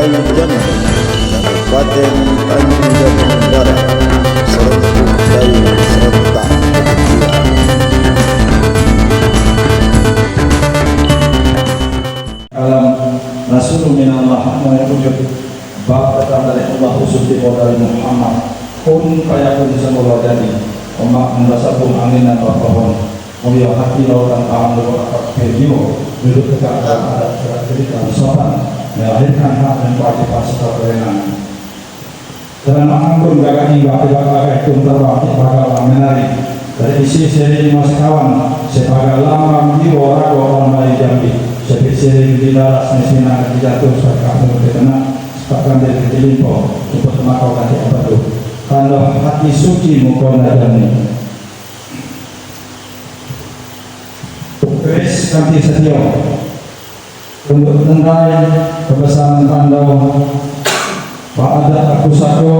Jambi, Kabupaten Tanjung Jabung Barat, serentak dari serentak kebencian. Alam Rasulullah minallah mewujud ba'da dari Allah subhanahu dari Muhammad kun fayakun semula jadi omak mendasabun angin dan pohon mulia hati lautan tahan beberapa video duduk tegak dalam adat kerak-gerikan sopan melahirkan hak dan kewajiban serta kewenangan. Dalam anggun gagah hingga akibat itu terbang bakal menarik dari isi seri mas kawan sebagai lama jiwa ragu orang bayi Jambi sebagai seri di daras mesinah dijatuh serta mengenai sepakan dari kelimpo untuk makau kaki abadu kalau hati suci mukona Jambi Kris kanti setio untuk tendai kebesaran pandau Ba'ada aku sako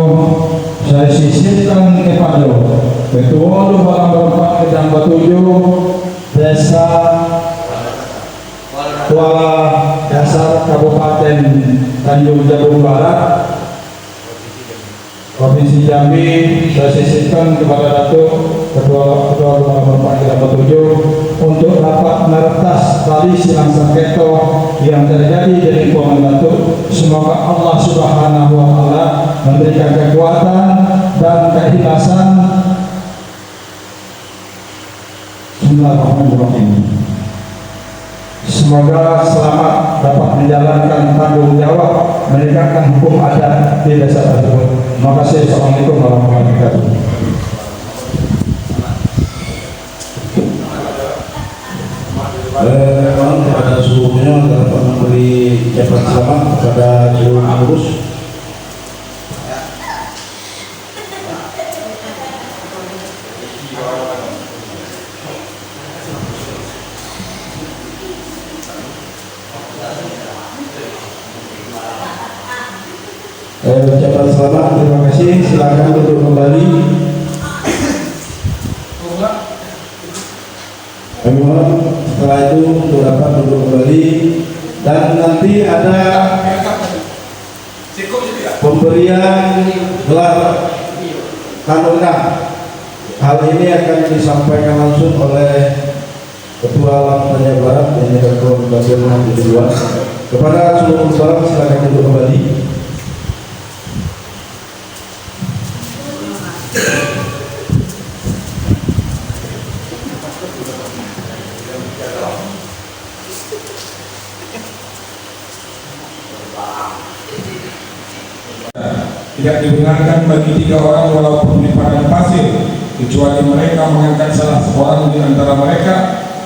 saya sisirkan kepada ketua lu balang berempat kedang batuju desa Kuala Dasar Kabupaten Tanjung Jabung Barat Provinsi Jambi. Saya sisirkan kepada Datuk ketua lu balang berempat kedang batuju untuk dapat meretas tali silang sengketa yang terjadi di lingkungan Datuk. Semoga Allah Subhanahu wa Ta'ala memberikan kekuatan dan keikhlasan. Bismillahirrahmanirrahim. Semoga selamat dapat menjalankan tanggung jawab menegakkan hukum adat di desa tersebut. Terima kasih. Assalamualaikum warahmatullahi wabarakatuh. Mohon kepada seluruhnya dapat memberi ucapan selamat kepada seluruh pengurus. Ucapan selamat, terima kasih. Silakan duduk kembali. Kami mohon setelah itu untuk dapat duduk kembali dan nanti ada pemberian gelar Kanungan. Hal ini akan disampaikan langsung oleh Ketua Alam Tanjung Barat yang akan bagian di luar. Kepada seluruh saudara silakan duduk kembali. Tidak dibenarkan bagi 3 orang walaupun di padang pasir kecuali mereka mengangkat salah seorang di antara mereka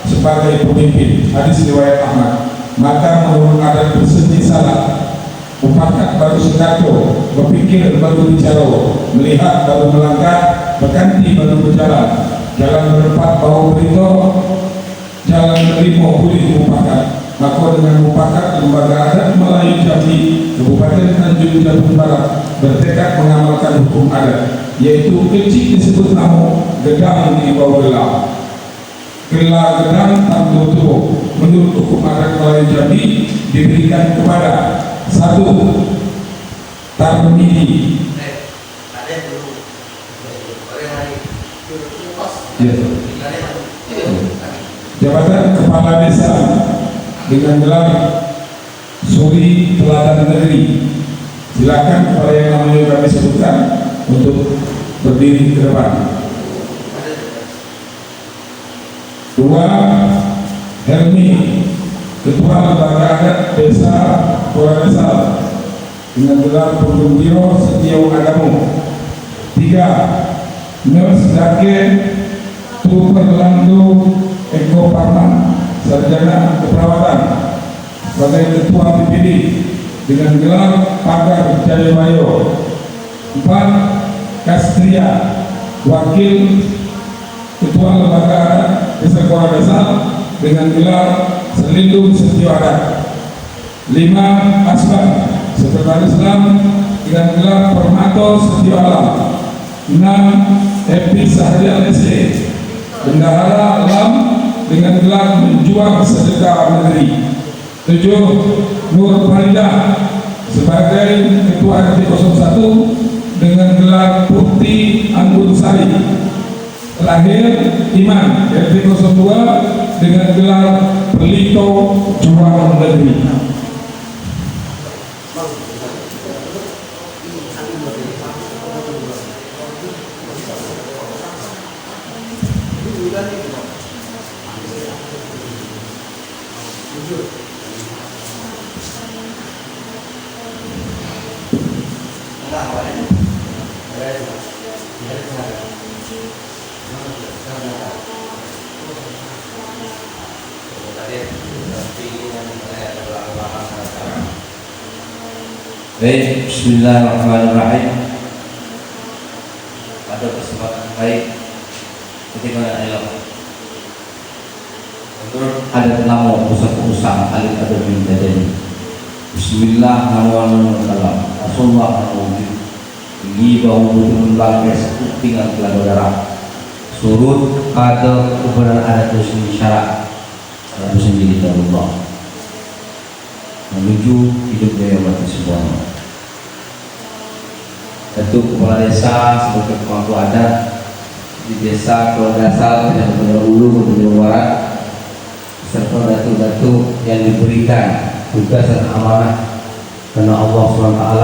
sebagai pemimpin. Hadis riwayat Ahmad. Maka menurut adat bersedih salah, mufakat baru sekato, berpikir baru bicara, melihat baru melangkah, berganti baru berjalan, jalan berempat baru berito, jalan berlima pulih mufakat. Maka dengan mufakat lembaga adat Melayu Jambi Kabupaten Tanjung Jabung Barat bertekad mengamalkan hukum adat, yaitu kecil disebut nama gedang di bawah gelar. Gelar gedang tanpa tubuh menurut hukum adat Melayu Jambi diberikan kepada 1. Tarmidi jabatan kepala desa dengan gelar Suri Teladan Negeri. Silakan kepada yang namanya kami sebutkan untuk berdiri ke depan. 2. Helmi, Ketua Lembaga Adat Desa Kuala Dasar dengan gelar Pembiro Setiau Agamu. 3. Nurse Dake Tuperlandu Eko Parman, Sarjana Keperawatan sebagai Ketua PPD dengan gelar Pagar Jayabayo. 4. Kastria, Wakil Ketua Lembaga Adat Desa Kuala Dasar dengan gelar Selindung Setio Adat. 5. Asban, Sekretaris Islam dengan gelar Permato Setio Alam. 6. Epi Sahrial SE, Bendahara Alam dengan gelar Menjual Sedekah Negeri. 7. Nur Farida, sebagai Ketua RT 01 dengan gelar Putih Anggun Sari. Lahir Iman RT 02 dengan gelar Pelito Juang Negeri. Baik, bismillahirrahmanirrahim. Pada kesempatan baik ketika adalah menurut adat nama pusat usaha alit ada bin Dadani. Bismillah namun dalam Rasulullah namun ini bahwa betul bangkai satu tinggal keluar darah surut pada kebenaran adat muslim syarat adat muslim di Allah menuju hidup yang mati semuanya. Tentu kepala desa sebagai pemangku adat di desa keluarga asal yang berdahulu Gubernur Barat serta datu-datu yang diberikan tugas dan amanah karena Allah SWT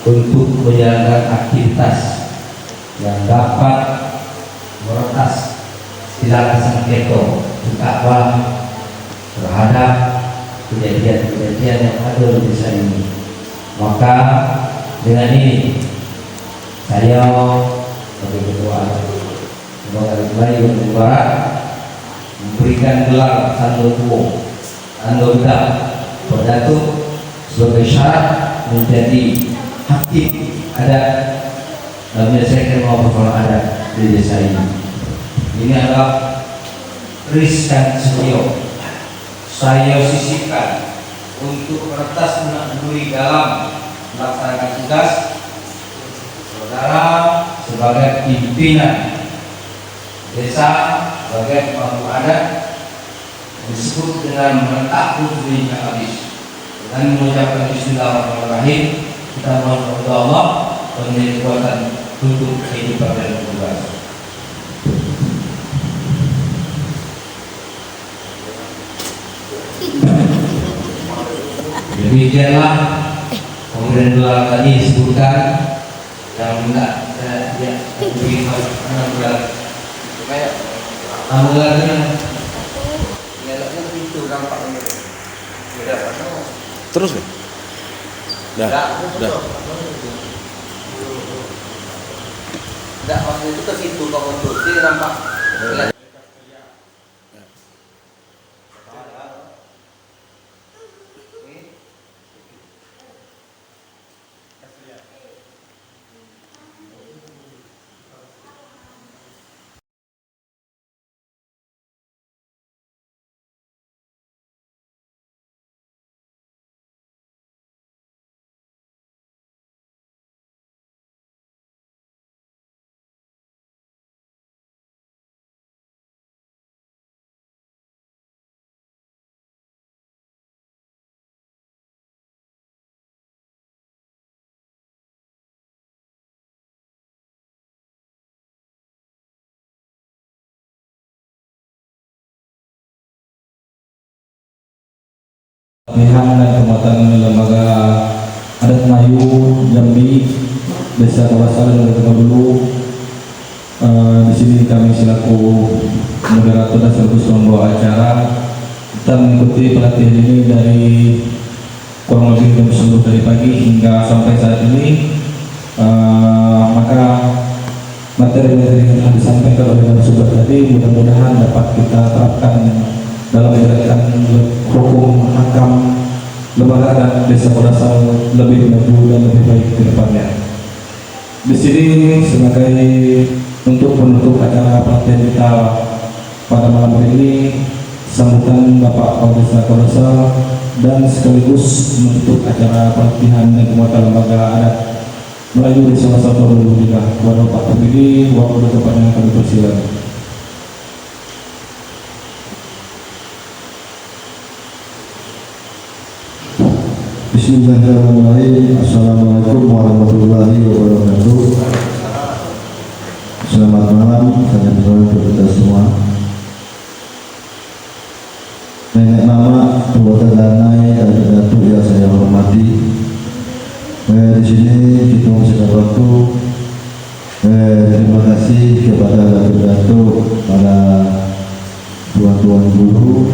untuk menjalankan aktivitas yang dapat meretas silakan sengketa dakwah terhadap kejadian-kejadian yang ada di desa ini. Maka dengan ini saya sebagai ketua Lembaga Bayi Gubernur Barat memberikan gelar Tando Tuo Tando Bedak Perdatu sebagai syarat menjadi hakim adat dan menyelesaikan persoalan adat di desa ini. Ini adalah keris dan senior saya sisihkan untuk meretas menanduri dalam melaksanakan tugas saudara sebagai pimpinan desa sebagai pemangku adat disebut dengan meletak khususnya habis dengan mengucapkan bismillahirrahmanirrahim kita mohon kepada Allah memberi kekuatan untuk kehidupan dan tugas. Demikianlah kemudian gelar tadi disebutkan yang minta dia beri enam gelar Terus ya? Dah. Enggak, waktu itu ke situ kamu tuh, dia nampak. Pelatihan dan penguatan lembaga adat Melayu Jambi Desa Kawasan dan Desa dulu. Di sini kami selaku moderator dan sekaligus membawa acara kita mengikuti pelatihan ini dari kurang lebih jam 10 dari pagi hingga sampai saat ini. Maka materi-materi yang disampaikan oleh narasumber tadi mudah-mudahan dapat kita terapkan dalam menjalankan hukum hakam lembaga dan desa Kodasal lebih maju dan lebih baik ke depannya. Di sini sebagai untuk menutup acara pelatihan kita pada malam hari ini, sambutan Bapak Kepala Desa Kodasal dan sekaligus menutup acara pelatihan dan penguatan lembaga adat Melayu di salah satu juga kepada Pak Terpilih waktu tempatnya kami persilakan. Bismillahirrahmanirrahim. Assalamualaikum warahmatullahi wabarakatuh. Selamat malam, saya berdoa untuk kita semua. Nenek mama, keluarga Danai dan Datuk yang saya hormati. Di sini kita mempersiapkan waktu. Terima kasih kepada Datuk, para tuan-tuan guru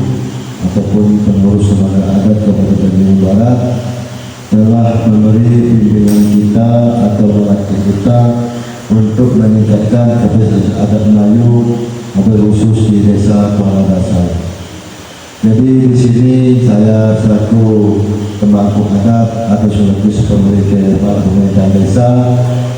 ataupun pengurus lembaga adat Kabupaten Bandung Barat telah memberi bimbingan kita atau melatih kita untuk meningkatkan kapasitas adat Melayu, khusus di Desa Kuala Dasar. Jadi di sini saya selaku pemangku adat atau selaku pemilik kepala pemerintahan desa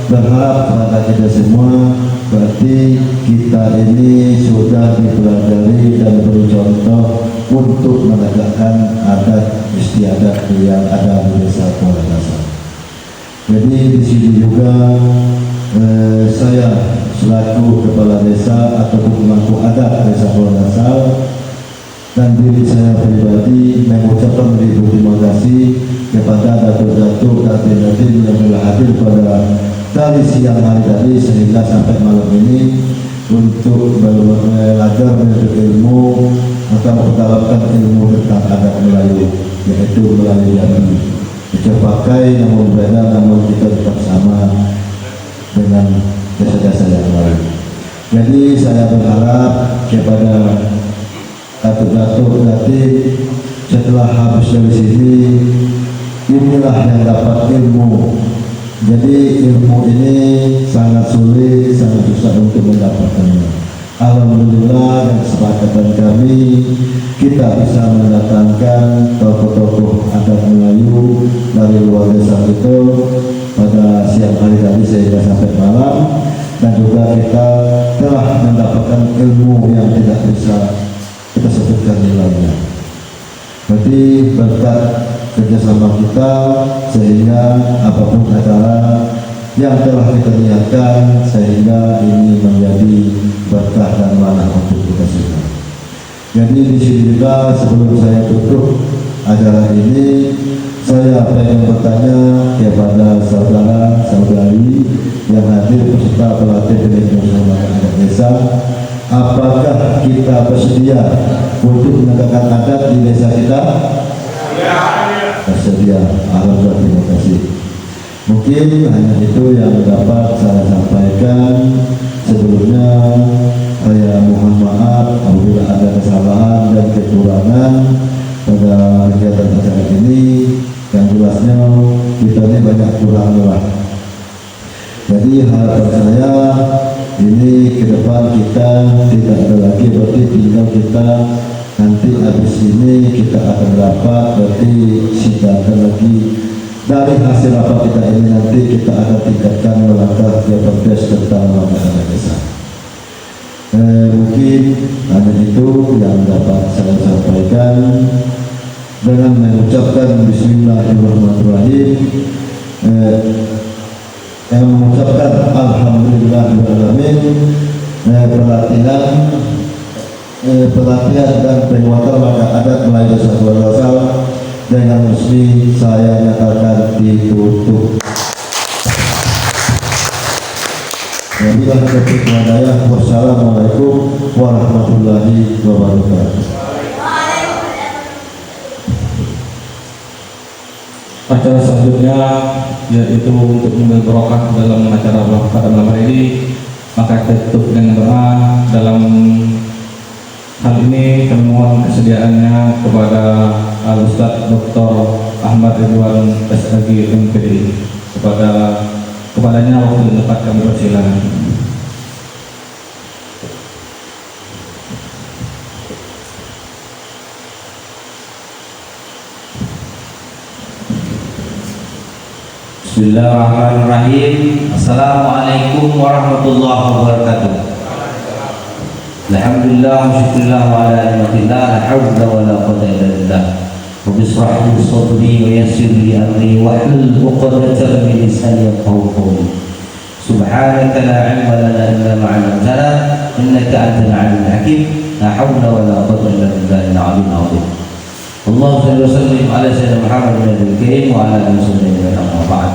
berharap kepada kita semua, berarti kita ini sudah dipelajari dan beri contoh untuk menegakkan adat istiadat yang ada di Desa Kuala Dasar. Jadi di sini juga saya selaku kepala desa ataupun pemangku adat Desa Kuala Dasar dan diri saya pribadi mengucapkan beribu terima kasih kepada datuk-datuk dan tim-tim yang telah hadir pada tadi siang hari tadi sehingga sampai malam ini untuk belajar menuntut ilmu atau mendapatkan ilmu tentang adat Melayu, yaitu Melayu Jambi. Kita pakai namun berbeda, namun kita tetap sama dengan jasa-jasa yang lain. Jadi saya berharap kepada datuk-datuk nanti setelah habis dari sini, inilah yang dapat ilmu. Jadi ilmu ini sangat sulit, sangat susah untuk mendapatkannya. Alhamdulillah dengan kesepakatan kami, kita bisa mendatangkan tokoh-tokoh adat Melayu dari luar desa itu pada siang hari tadi sehingga sampai malam, dan juga kita telah mendapatkan ilmu yang tidak bisa kita sebutkan nilainya. Berarti berkat kerjasama kita sehingga apapun acara yang telah kita niatkan sehingga ini menjadi berkah dan manfaat untuk kita semua. Jadi di sini juga sebelum saya tutup acara ini, saya ingin bertanya kepada saudara-saudari yang hadir beserta pelatih dari adat desa, apakah kita bersedia untuk menegakkan adat di desa kita? Ya. Bersedia. Alhamdulillah, terima kasih. Mungkin hanya itu yang dapat saya sampaikan. Sebelumnya saya mohon maaf apabila ada kesalahan dan kekurangan pada kegiatan acara ini. Yang jelasnya kita ini banyak kurang lah. Jadi harapan saya ini ke depan kita tidak ada lagi, berarti tinggal kita nanti habis ini kita akan dapat, berarti sidangkan lagi dari hasil rapat kita ini, nanti kita akan tingkatkan melangkah ke perdes tentang adat desa. Mungkin hanya itu yang dapat saya sampaikan dengan mengucapkan Bismillahirrahmanirrahim, yang mengucapkan Alhamdulillahirrahmanirrahim. Pelatihan dan penguatan maka adat Melayu Desa Kuala Dasar dengan resmi saya nyatakan ditutup. Wabillahi taufiq wal hidayah. Wassalamualaikum warahmatullahi wabarakatuh. Acara selanjutnya yaitu untuk memberi barokah dalam acara pada malam hari ini, maka kita tutup dengan doa. Dalam hal ini kami mohon kesediaannya kepada Al-Ustaz Dr. Ahmad Ridwan SAG MPD. Kepadanya waktu dan tempat kami persilakan. Bismillahirrahmanirrahim. Assalamualaikum warahmatullahi wabarakatuh. Alhamdulillah, syukurillah wa ala ni'matillah, la hawla wa la quwwata illa billah. Rabbi ishrah li sadri wa yassir li amri wahlul 'uqdatam min lisani yafqahu qawli. Subhanaka la 'ilma lana illa ma 'allamtana innaka antal 'alimul hakim. La hawla wa la quwwata illa billahil 'aliyyil 'azim. Allahumma shalli wa sallim ala sayyidina Muhammad nabiyil karim wa ala alihi wasallam amma ba'd.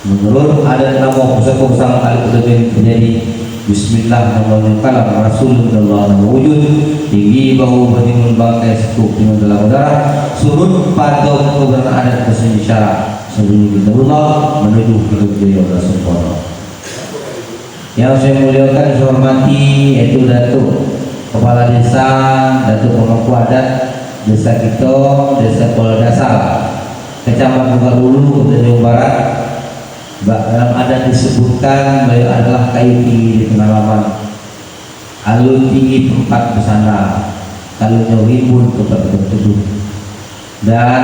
Menurut adat nama pusat bersama kali terjadi Bismillahirrahmanirrahim. Rasulullah wujud tinggi bahu berimun bangkai sekuk dengan dalam udara surut pada kebenaran adat kesini syarat sebelum Allah menuju ke beliau Rasulullah. Yang saya muliakan, saya hormati yaitu Datuk Kepala Desa, Datuk Pemangku Adat Desa kita, Desa Kuala Dasar, Kecamatan Bukadulu, Jawa Barat. Dalam adat disebutkan beliau adalah kayu tinggi di pengalaman, alun tinggi tempat bersandar, kalunya rimbun tempat berteduh, dan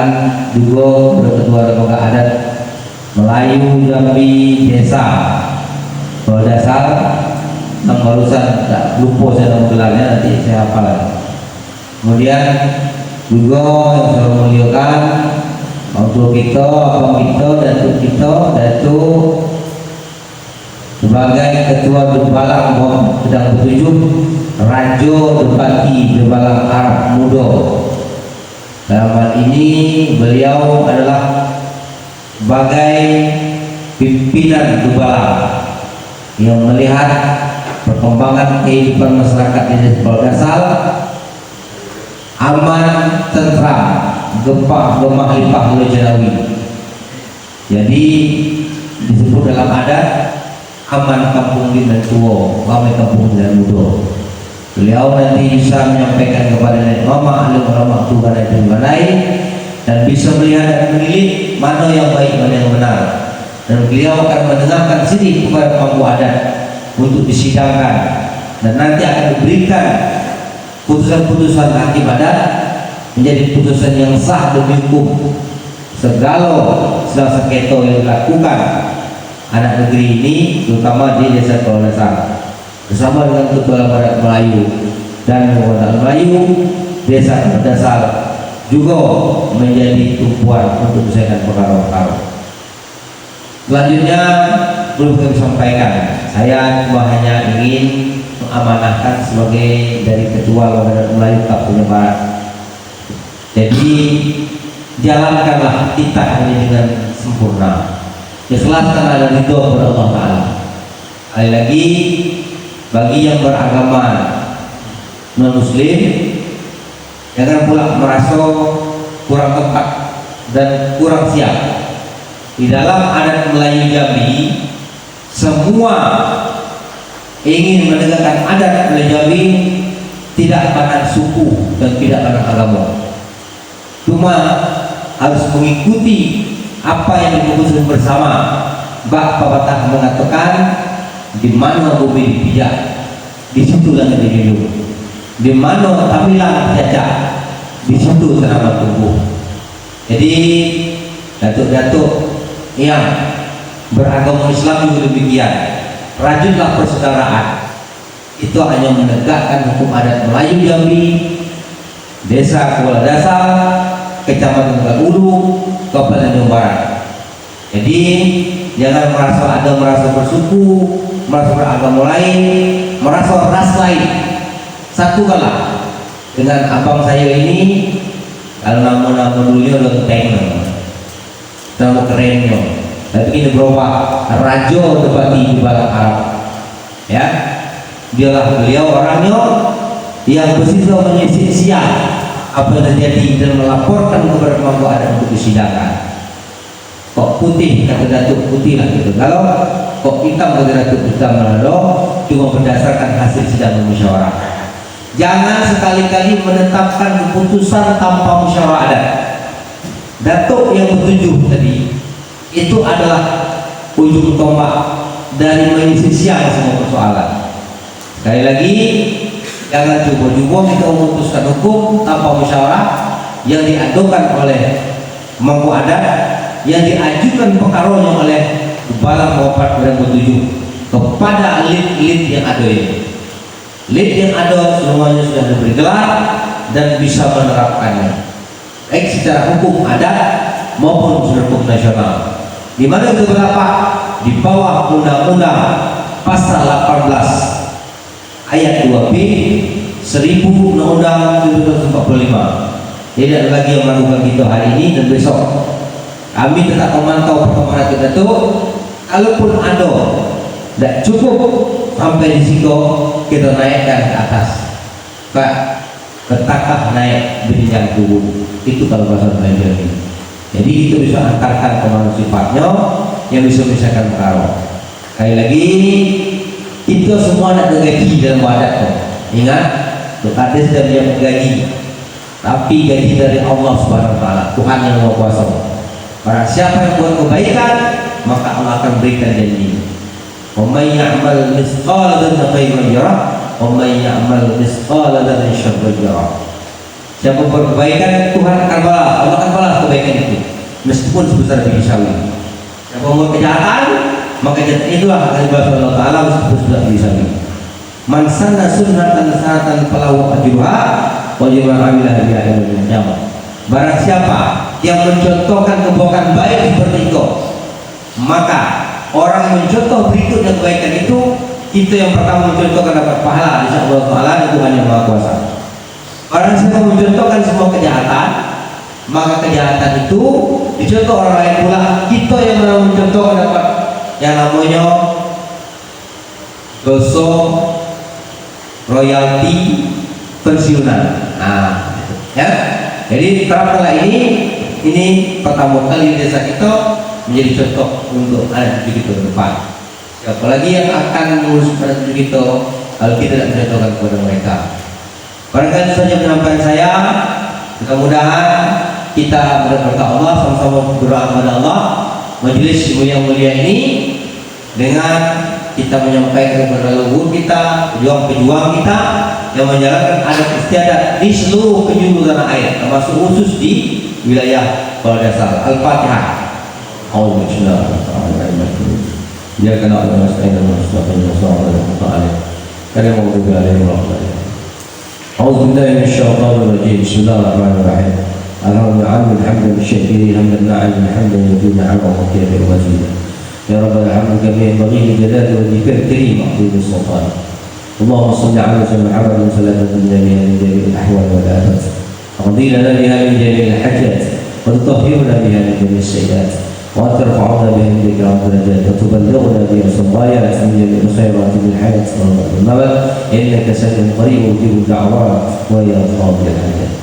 juga berketua lembaga adat Melayu Jambi Desa Kuala Dasar yang barusan tak lupa saya nama gelarnya, nanti saya hafal lagi. Kemudian juga yang saya muliakan untuk kita, abang kita, datuk kita, datuk sebagai ketua Debalang sedang bertujuh Rajo Depati Debalang Arab Muda. Dalam hal ini beliau adalah sebagai pimpinan Debalang yang melihat perkembangan kehidupan masyarakat di Desa Kuala Dasar aman, tentram, gempa, lemah limpah oleh Jalawi. Jadi disebut dalam adat aman kampung dan tua, ramai kampung dan muda. Beliau nanti bisa menyampaikan kepada nenek mama, alim ulama Tuhan dan Balai, dan bisa melihat dan memilih mana yang baik, mana yang benar. Dan beliau akan mendengarkan sini kepada pemangku adat untuk disidangkan, dan nanti akan diberikan putusan-putusan hakim adat menjadi putusan yang sah demi hukum. Segala sedang sengketa yang dilakukan anak negeri ini, terutama di Desa Kuala Dasar, bersama dengan Ketua Barat Melayu dan Barat Melayu, Desa Kuala Dasar juga menjadi tumpuan untuk menyelesaikan perkara-perkara. Selanjutnya belum kami sampaikan, saya cuma hanya ingin mengamanahkan sebagai dari Ketua Barat Melayu Kabupaten Barat. Jadi jalankanlah kita ini dengan sempurna, ikhlaskan ada ridho kepada Allah Ta'ala. Sekali lagi, bagi yang beragama non muslim, jangan pula merasa kurang tepat dan kurang siap. Di dalam adat Melayu Jambi, semua ingin menegakkan adat Melayu Jambi tidak pandang suku dan tidak pandang agama, cuma harus mengikuti apa yang diputuskan bersama. Bak pepatah mengatakan, di mana bumi dipijak, di situ langit dihidup. Di mana tampilan jajak, di situ tanaman tumbuh. Jadi datuk-datuk yang beragama Islam juga demikian, rajinlah persaudaraan. Itu hanya menegakkan hukum adat Melayu Jambi, Desa Kuala Dasar, Kecamatan Bukadulu, Kabupaten Jawa Barat. Jadi jangan merasa bersuku, merasa beragama lain, merasa ras lain. Satukanlah dengan abang saya ini. Kalau nama dulunya Lenteng, nama kerennya, tapi ini berubah Rajo Depati Debalang Arab. Ya, dialah beliau orangnya yang bersifat menyisir siang apa yang terjadi dan melaporkan kepada pemangku adat untuk disidangkan. Kok putih kata Datuk, putih lah gitu. Kalau kok hitam kata Datuk, hitam lah. Cuma berdasarkan hasil sidang musyawarah. Jangan sekali-kali menetapkan keputusan tanpa musyawarah adat. Datuk yang bertujuh tadi itu adalah ujung tombak dari menyisir siang semua persoalan. Sekali lagi, jangan coba-coba kita memutuskan hukum tanpa musyawarah yang diadukan oleh pemangku adat, yang diajukan perkaranya oleh Kepala Kabupaten Bukadulu kepada elit-elit yang ada ini. Elit yang ada semuanya sudah diberi gelar dan bisa menerapkannya, baik secara hukum adat maupun secara hukum nasional. Di mana beberapa di bawah Undang-Undang Pasal 18 Ayat 2B 1000 Undang-Undang 1945 Tidak ada lagi yang melakukan kita hari ini dan besok. Kami tetap memantau perkembangan kita itu. Kalaupun ada, tidak cukup sampai di situ, kita naikkan ke atas. Pak, ketakah naik berjenjang turun. Itu kalau bahasa belajar ini. Jadi itu bisa antarkan kemana sifatnya yang bisa misalkan perkara. Sekali lagi, kita semua nak gaji dalam wadah tu. Ingat, ada sudah punya gaji, tapi gaji dari Allah Subhanahu Wa Taala, Tuhan yang Maha Kuasa. Barang siapa yang buat kebaikan, maka Allah akan berikan janji. Wa may ya'mal mithqala dzarratin khairan yarah, wa may ya'mal mithqala dzarratin syarran yarah. Siapa buat kebaikan, Tuhan akan balas, Allah akan balas kebaikan itu, meskipun sebesar biji sawi. Siapa buat kejahatan, maka kejahatan itulah akan dibalas oleh Allah Taala meskipun sebesar biji sawi. Man sanna sunnatan hasanatan falahu ajruha wa liman 'amila biha ila yaumil qiyamah. Barang siapa yang mencontohkan kebaikan baik seperti itu, maka orang yang mencontoh berikutnya kebaikan itu, kita yang pertama mencontohkan dapat pahala insya Allah Taala, itu hanya Maha Kuasa. Barang siapa mencontohkan semua kejahatan, maka kejahatan itu dicontoh orang lain pula, kita yang mencontohkan dapat yang namanya dosa royalti pensiunan. Nah, ya. Jadi terapkanlah ini pertama kali desa kita menjadi contoh untuk anak cucu kita ke depan. Siapa lagi yang akan mengurus anak cucu kita kalau kita tidak mencontohkan kepada mereka. Barangkali saja penyampaian saya. Mudah-mudahan kita berdoa kepada Allah, sama-sama berdoa kepada Allah. Majelis mulia-mulia ini dengan kita menyampaikan kepada leluhur kita, pejuang-pejuang kita yang menjalankan adat istiadat di seluruh penjuru tanah air, termasuk khusus di wilayah Bawah Dasar. Al-Fatihah. Ya kana Allah subhanahu wa ta'ala. Kana mau berdoa. أعوذ بالله من الشيطان الرجيم. بسم الله الرحمن الرحيم. الحمد للشاكرين حمدا نعم حمدا يزيد نعمه وكيف وزيدا. يا رب الحمد كما ينبغي لجلال وجهك الكريم عظيم السلطان. اللهم صل على سيدنا محمد صلاة تنجينا من جميع الأحوال والآفات، تقضي لنا بها من جميع الحاجات، وتطهرنا بها من جميع السيئات، وأن ترفعنا بها من ذكرى الدرجات، وتبلغنا بها الغايات من جميع الخيرات من الحياة والممات، إنك سميع قريب مجيب الدعوات ويا قاضي الحاجات.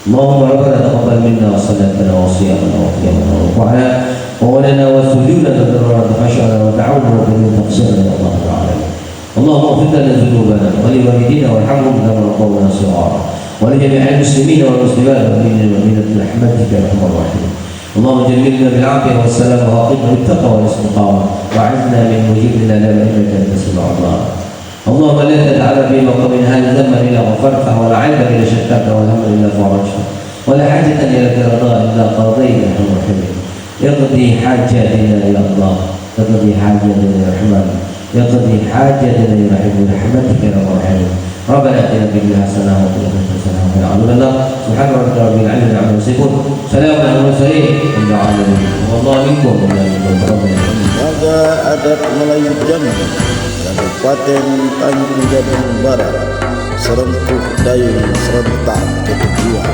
اللهم ربنا تقبل منا صلاتنا وصيامنا وقيامنا وركوعنا وولنا وسجودنا وذرنا وخشعنا وتعاوننا وبدون تقصيرنا يا الله العالمين. اللهم اغفر لنا ذنوبنا ولوالدينا وارحمهم كما ربونا صغارا، ولجميع المسلمين والمسلمات والمؤمنين والمؤمنات برحمتك يا ارحم الراحمين. اللهم جملنا بالعافيه والسلام وأقمنا بالتقوى والاستقامه، واعذنا من مجيبنا لا انك انت السميع الدعاء. اللهم لا تجعل في مقامنا هذا ذنبا الا غفرته، ولا عيبا الا شتته، ولا هما الا فرجته، ولا حاجه الى رضاه الا قضيت يا ارحم الراحمين. يقضي حاجاتنا يا الله، يقضي حاجاتنا يا رحمن، يقضي حاجاتنا يا رحيم برحمتك يا رب العالمين. ربنا اتنا في الدنيا حسنه وفي الاخره حسنه وقنا عذاب النار. سبحان ربك رب العزه عما يصفون، سلام على المرسلين والحمد لله رب العالمين. والله منكم والله منكم رب العالمين. Warga adat Melayu Jambi, Kabupaten Tanjung Jabung Barat, Serempuk Dayu Serentak Kedua.